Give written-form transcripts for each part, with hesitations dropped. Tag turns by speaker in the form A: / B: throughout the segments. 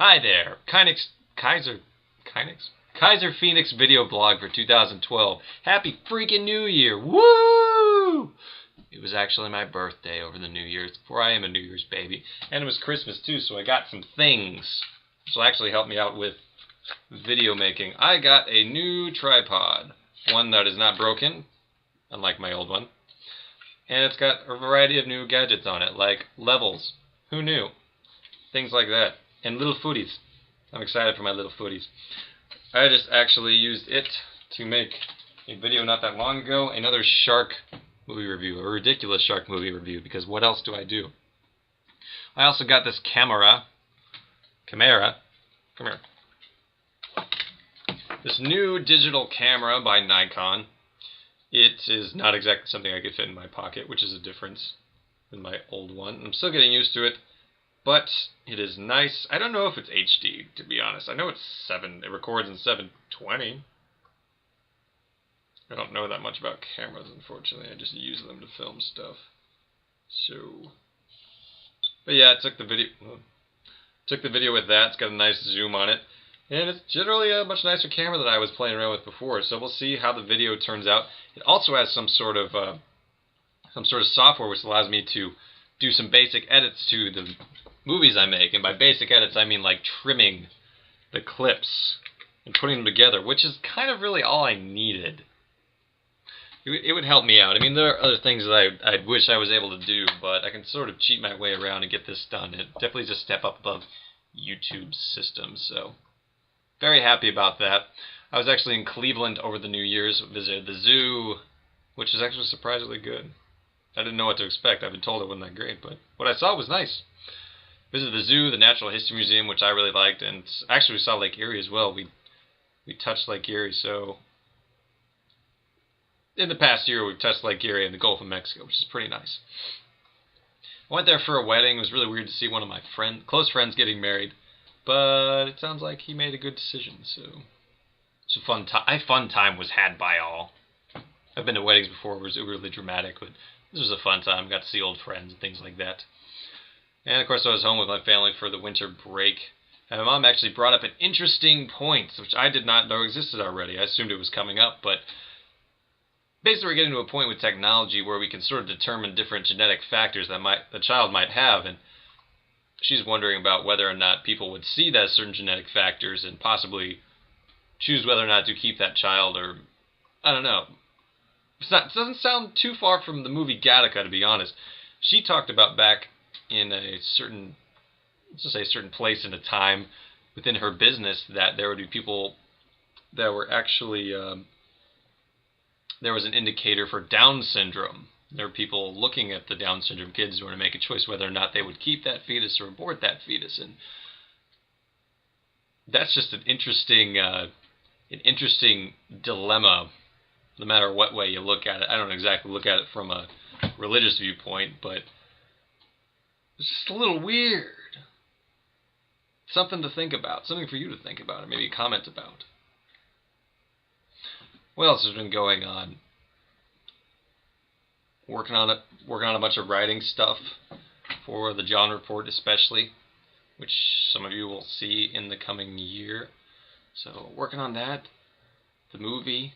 A: Hi there, Kaiser Phoenix video blog for 2012. Happy freaking New Year! Woo! It was actually my birthday over the New Year's, for I am a New Year's baby, and it was Christmas too, so I got some things. This will actually help me out with video making. I got a new tripod, one that is not broken, unlike my old one, and it's got a variety of new gadgets on it, like levels. Who knew? Things like that. And little footies. I'm excited for my little footies. I just actually used it to make a video not that long ago, another shark movie review, a ridiculous shark movie review, because what else do I do? I also got this camera, come here, this new digital camera by Nikon. It is not exactly something I could fit in my pocket, which is a difference than my old one. I'm still getting used to it. But it is nice. I don't know if it's HD, to be honest. I know it records in 720. I don't know that much about cameras, unfortunately. I just use them to film stuff. So, but yeah, I took the video with that. It's got a nice zoom on it. And it's generally a much nicer camera than I was playing around with before. So we'll see how the video turns out. It also has some sort of software which allows me to do some basic edits to the movies I make, and by basic edits I mean like trimming the clips and putting them together, which is kind of really all I needed. It would help me out. I mean, there are other things that I wish I was able to do, but I can sort of cheat my way around and get this done. It definitely is a step up above YouTube's system, so very happy about that. I was actually in Cleveland over the New Year's, visited the zoo, which is actually surprisingly good. I didn't know what to expect. I've been told it wasn't that great, but what I saw was nice. Visited the zoo, the Natural History Museum, which I really liked, and actually we saw Lake Erie as well. We touched Lake Erie, so in the past year we've touched Lake Erie and the Gulf of Mexico, which is pretty nice. I went there for a wedding. It was really weird to see one of my close friends getting married, but it sounds like he made a good decision, so it's a fun time. A fun time was had by all. I've been to weddings before where it was really dramatic, but this was a fun time. Got to see old friends and things like that. And of course I was home with my family for the winter break. And my mom actually brought up an interesting point, which I did not know existed already. I assumed it was coming up, but basically we're getting to a point with technology where we can sort of determine different genetic factors that a child might have, and she's wondering about whether or not people would see those certain genetic factors and possibly choose whether or not to keep that child, or I don't know. It doesn't sound too far from the movie Gattaca, to be honest. She talked about back in a certain, let's just say a certain place in a time within her business, that there would be people that were actually, there was an indicator for Down syndrome. There were people looking at the Down syndrome kids who were to make a choice whether or not they would keep that fetus or abort that fetus. And that's just an interesting dilemma, no matter what way you look at it. I don't exactly look at it from a religious viewpoint, but it's just a little weird. Something to think about. Something for you to think about, or maybe comment about. What else has been going on? Working on a bunch of writing stuff for the John Report especially, which some of you will see in the coming year. So working on that. The movie.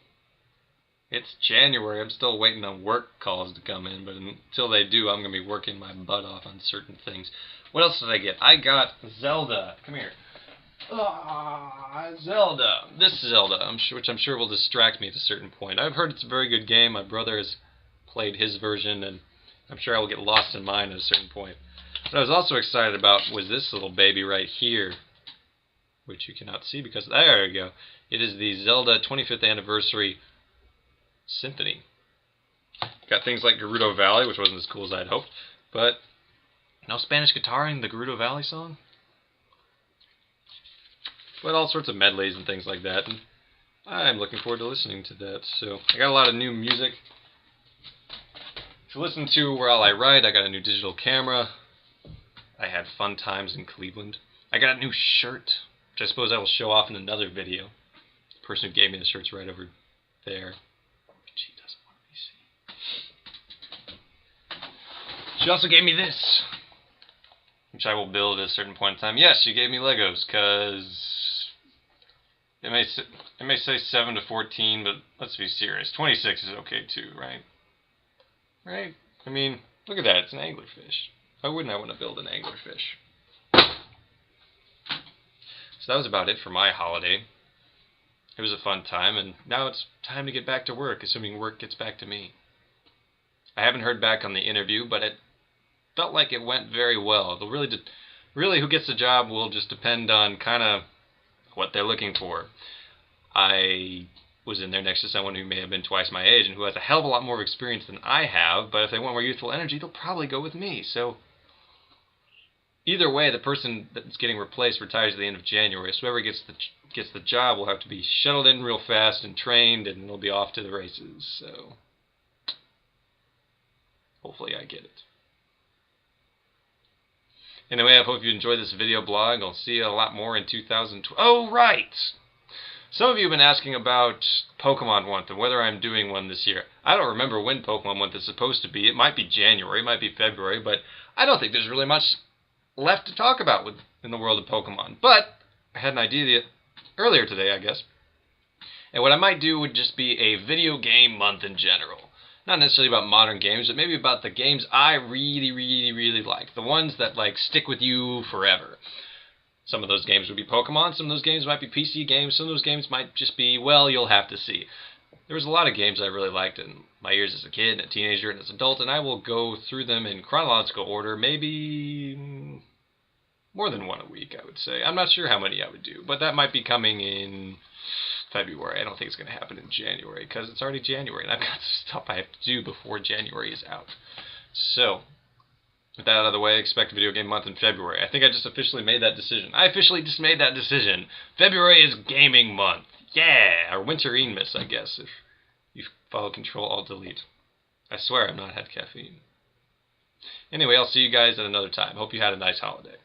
A: It's January. I'm still waiting on work calls to come in, but until they do, I'm going to be working my butt off on certain things. What else did I get? I got Zelda. Come here. Zelda. This Zelda, which I'm sure will distract me at a certain point. I've heard it's a very good game. My brother has played his version, and I'm sure I will get lost in mine at a certain point. What I was also excited about was this little baby right here, which you cannot see because, there you go. It is the Zelda 25th Anniversary Symphony. Got things like Gerudo Valley, which wasn't as cool as I'd hoped, but no Spanish guitar in the Gerudo Valley song. But all sorts of medleys and things like that, and I'm looking forward to listening to that. So I got a lot of new music to listen to while I write. I got a new digital camera. I had fun times in Cleveland. I got a new shirt, which I suppose I will show off in another video. The person who gave me the shirt's right over there. She doesn't want to be seen. She also gave me this. which I will build at a certain point in time. Yes, you gave me Legos, because it may say 7 to 14, but let's be serious. 26 is okay too, right? Right? I mean, look at that. It's an anglerfish. Why wouldn't I want to build an anglerfish? So that was about it for my holiday. It was a fun time, and now it's time to get back to work, assuming work gets back to me. I haven't heard back on the interview, but it felt like it went very well. Really, who gets the job will just depend on kind of what they're looking for. I was in there next to someone who may have been twice my age and who has a hell of a lot more experience than I have, but if they want more youthful energy, they'll probably go with me. So either way, the person that's getting replaced retires at the end of January, so whoever gets the job will have to be shuttled in real fast and trained, and they'll be off to the races. So hopefully I get it. Anyway, I hope you enjoyed this video blog. I'll see you a lot more in 2012. Oh, right! Some of you have been asking about Pokemon Month and whether I'm doing one this year. I don't remember when Pokemon Month is supposed to be. It might be January, it might be February, but I don't think there's really much left to talk about in the world of Pokemon. But I had an idea earlier today, I guess. And what I might do would just be a video game month in general. Not necessarily about modern games, but maybe about the games I really, really, really like. The ones that like stick with you forever. Some of those games would be Pokemon, some of those games might be PC games, some of those games might just be, well, you'll have to see. There was a lot of games I really liked in my years as a kid, and a teenager, and as an adult, and I will go through them in chronological order, maybe more than one a week, I would say. I'm not sure how many I would do, but that might be coming in February. I don't think it's going to happen in January, because it's already January, and I've got stuff I have to do before January is out. So, with that out of the way, expect Video Game Month in February. I think I just officially made that decision. I officially just made that decision. February is Gaming Month. Yeah! Or Winter-Eamus, I guess, if you follow Control-Alt-Delete. I swear I've not had caffeine. Anyway, I'll see you guys at another time. Hope you had a nice holiday.